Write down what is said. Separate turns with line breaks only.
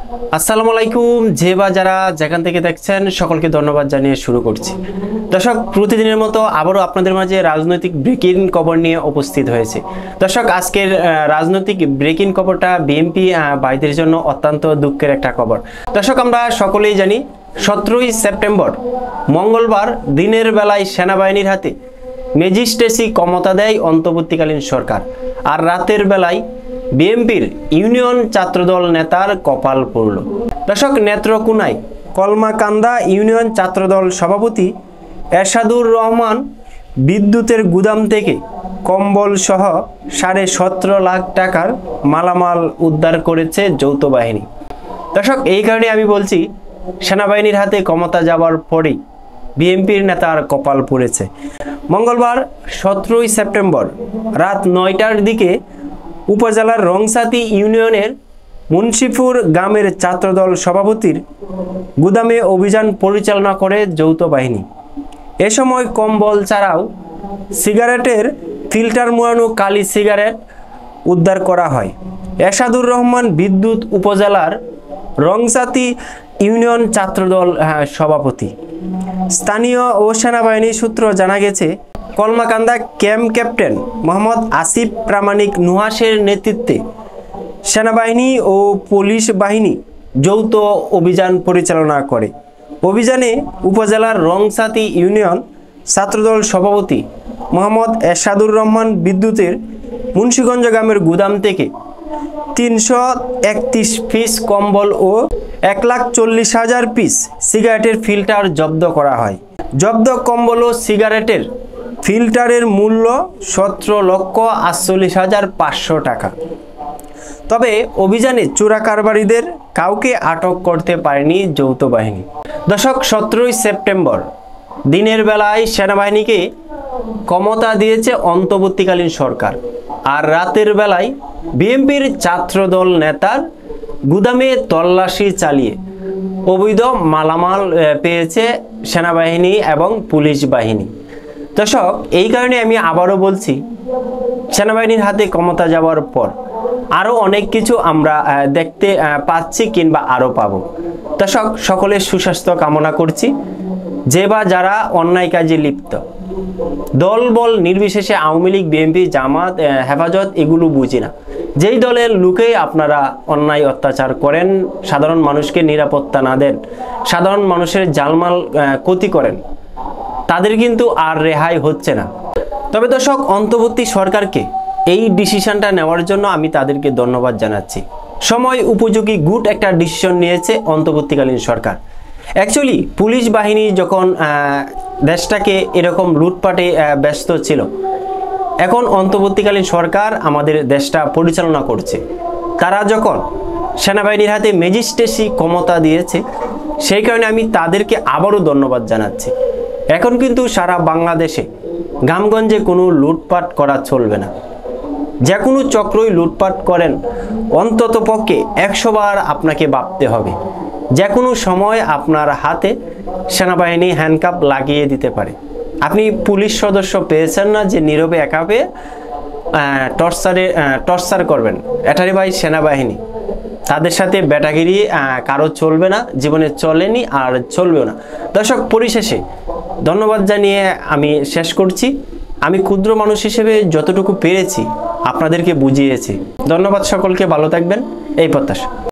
আসসালামু আলাইকুম। যে বা যারা যেখান থেকে দেখছেন সকলকে ধন্যবাদ জানিয়ে শুরু করছি। দর্শক, প্রতিদিনের মতো আবারও আপনাদের মাঝে রাজনৈতিক ব্রেকিং খবর নিয়ে উপস্থিত হয়েছে। দর্শক, আজকের রাজনৈতিক ব্রেকিং খবরটা বিএনপি ভাইদের জন্য অত্যন্ত দুঃখের একটা খবর। দর্শক, আমরা সকলেই জানি 17ই সেপ্টেম্বর মঙ্গলবার দিনের বেলায় সেনাবাহিনীর হাতে ম্যাজিস্ট্রেসি ক্ষমতা দেয় অন্তর্বর্তীকালীন সরকার, আর রাতের বেলায় বিএনপির ইউনিয়ন ছাত্রদল নেতার কপাল পড়ল। দর্শক, নেত্রকোনায় কলমাকান্দা ইউনিয়ন ছাত্রদল সভাপতি এরশাদুর রহমান বিদ্যুতের গুদাম থেকে কম্বল সহ 17.5 লাখ টাকার মালামাল উদ্ধার করেছে যৌথ বাহিনী। দর্শক, এই কারণে আমি বলছি, সেনাবাহিনীর হাতে ক্ষমতা যাওয়ার পরেই বিএনপির নেতার কপাল পড়েছে। মঙ্গলবার 17ই সেপ্টেম্বর রাত 9টার দিকে উপজেলার রংসাতি ইউনিয়নের মুন্সিপুর গ্রামের ছাত্রদল সভাপতির গুদামে অভিযান পরিচালনা করে যৌথ বাহিনী। এ সময় কম্বল ছাড়াও সিগারেটের ফিল্টার মোড়ানো কালি সিগারেট উদ্ধার করা হয়। এরশাদুর রহমান বিদ্যুৎ উপজেলার রংসাতি ইউনিয়ন ছাত্রদল সভাপতি। স্থানীয় ও সেনাবাহিনী সূত্র জানা গেছে, কলমাকান্দা ক্যাম্প ক্যাপ্টেন মোহাম্মদ আসিফ প্রামাণিক নুহাসের নেতৃত্বে সেনাবাহিনী ও পুলিশ বাহিনী যৌথ অভিযান পরিচালনা করে। অভিযানে উপজেলার রংসাতি ইউনিয়ন ছাত্রদল সভাপতি মোহাম্মদ এরশাদুর রহমান বিদ্যুতের মুন্সিগঞ্জ গ্রামের গুদাম থেকে 331 পিস কম্বল ও 1,40,000 পিস সিগারেটের ফিল্টার জব্দ করা হয়। জব্দ কম্বল ও সিগারেটের ফিল্টারের মূল্য 17,48,500 টাকা। তবে অভিযানে চোরা কারবারিদের কাউকে আটক করতে পারেনি যৌথ বাহিনী। দর্শক, 17ই সেপ্টেম্বর দিনের বেলায় সেনাবাহিনীকে ক্ষমতা দিয়েছে অন্তর্বর্তীকালীন সরকার, আর রাতের বেলায় বিএনপির ছাত্রদল নেতার গুদামে তল্লাশি চালিয়ে অবৈধ মালামাল পেয়েছে সেনাবাহিনী এবং পুলিশ বাহিনী। দর্শক, এই কারণে আমি আবারও বলছি, সেনাবাহিনীর হাতে ক্ষমতা যাওয়ার পর আরও অনেক কিছু আমরা দেখতে পাচ্ছি কিংবা আরও পাব। দর্শক, সকলের সুস্বাস্থ্য কামনা করছি। যে বা যারা অন্যায় কাজে লিপ্ত, দল বল নির্বিশেষে আওয়ামী লীগ, বিএনপি, জামাত, হেফাজত এগুলো বুঝি না, যেই দলের লোকেই আপনারা অন্যায় অত্যাচার করেন, সাধারণ মানুষকে নিরাপত্তা না দেন, সাধারণ মানুষের জালমাল ক্ষতি করেন, তাদের কিন্তু আর রেহাই হচ্ছে না। তবে দর্শক, অন্তর্বর্তী সরকারকে এই ডিসিশনটা নেওয়ার জন্য আমি তাদেরকে ধন্যবাদ জানাচ্ছি। সময় উপযোগী গুড একটা ডিসিশন নিয়েছে অন্তর্বর্তীকালীন সরকার। অ্যাকচুয়ালি পুলিশ বাহিনী যখন দেশটাকে এরকম লুটপাটে ব্যস্ত ছিল, এখন অন্তর্বর্তীকালীন সরকার আমাদের দেশটা পরিচালনা করছে। তারা যখন সেনাবাহিনীর হাতে ম্যাজিস্ট্রেসি ক্ষমতা দিয়েছে, সেই কারণে আমি তাদেরকে আবারও ধন্যবাদ জানাচ্ছি। এখন কিন্তু সারা বাংলাদেশে গ্রামগঞ্জে কোনো লুটপাট করা চলবে না। যে কোনো চক্রই লুটপাট করেন, অন্তত পক্ষে 100 বার আপনাকে ভাবতে হবে। যে কোনো সময় আপনার হাতে সেনাবাহিনী হ্যান্ডকাপ লাগিয়ে দিতে পারে। আপনি পুলিশ সদস্য পেয়েছেন না যে নীরবে একা পেয়ে টর্চার করবেন, এটারই ভাই সেনাবাহিনী। তাদের সাথে বেটাগিরি কারো চলবে না, জীবনে চলেনি আর চলবেও না। দর্শক, পরিশেষে ধন্যবাদ জানিয়ে আমি শেষ করছি। আমি ক্ষুদ্র মানুষ হিসেবে যতটুকু পেরেছি আপনাদেরকে বুঝিয়েছি। ধন্যবাদ সকলকে, ভালো থাকবেন, এই প্রত্যাশা।